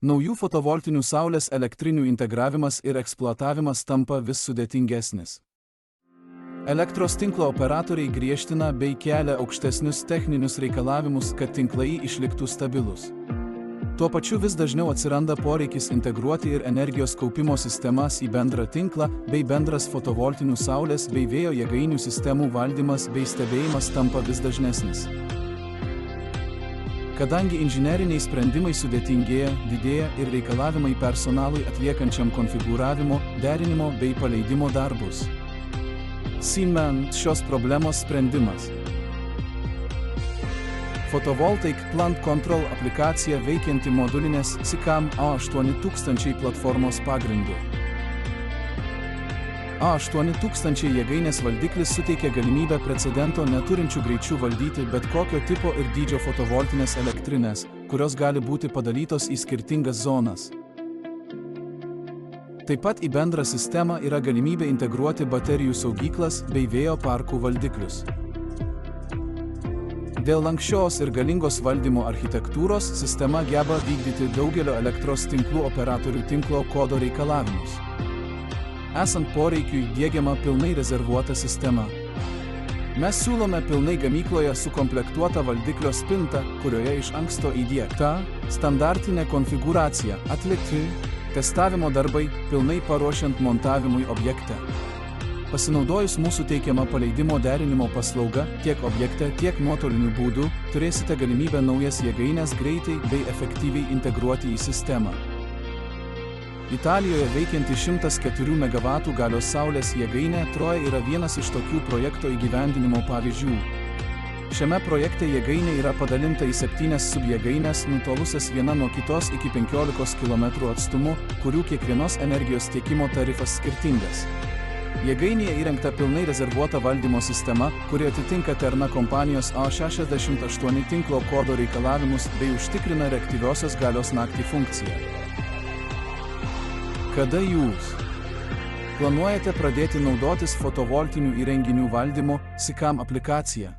Naujų fotovoltinių saulės elektrinių integravimas ir eksploatavimas tampa vis sudėtingesnis. Elektros tinklo operatoriai griežtina bei kelia aukštesnius techninius reikalavimus, kad tinklai išliktų stabilus. Tuo pačiu vis dažniau atsiranda poreikis integruoti ir energijos kaupimo sistemas į bendrą tinklą, bei bendras fotovoltinių saulės bei vėjo jėgainių sistemų valdymas bei stebėjimas tampa vis dažnesnis. Kadangi inžineriniai sprendimai sudėtingėja, didėja ir reikalavimai personalui atliekančiam konfigūravimo, derinimo bei paleidimo darbus. Siemens šios problemos sprendimas. Photovoltaic Plant Control aplikacija veikianti modulinės SICAM A8000 platformos pagrindu. A8000 jėgainės valdiklis suteikia galimybę precedento neturinčių greičių valdyti bet kokio tipo ir dydžio fotovoltinės elektrinės, kurios gali būti padalytos į skirtingas zonas. Taip pat į bendrą sistemą yra galimybė integruoti baterijų saugyklas bei vėjo parkų valdiklius. Dėl lanksčios ir galingos valdymo architektūros sistema geba vykdyti daugelio elektros tinklų operatorių tinklo kodo reikalavimus. Esant poreikiui diegiama pilnai rezervuota sistema. Mes siūlome pilnai gamykloje sukomplektuotą valdiklio spintą, kurioje iš anksto įdiegta standartinė konfigūracija, atlikti testavimo darbai, pilnai paruošiant montavimui objekte. Pasinaudojus mūsų teikiamą paleidimo derinimo paslaugą tiek objekte, tiek nuotoliniu būdu, turėsite galimybę naujas jėgaines greitai bei efektyviai integruoti į sistemą. Italijoje veikianti 104 MW galios saulės jėgainė Troja yra vienas iš tokių projekto įgyvendinimo pavyzdžių. Šiame projekte jėgainė yra padalinta į 7 subjėgaines, nutolusias viena nuo kitos iki 15 km atstumu, kurių kiekvienos energijos tiekimo tarifas skirtingas. Jėgainėje įrengta pilnai rezervuota valdymo sistema, kuri atitinka Terna kompanijos A68 tinklo kodo reikalavimus bei užtikrina reaktyviosios galios naktį funkciją. Kada jūs planuojate pradėti naudotis fotovoltinių įrenginių valdymo SICAM aplikacija?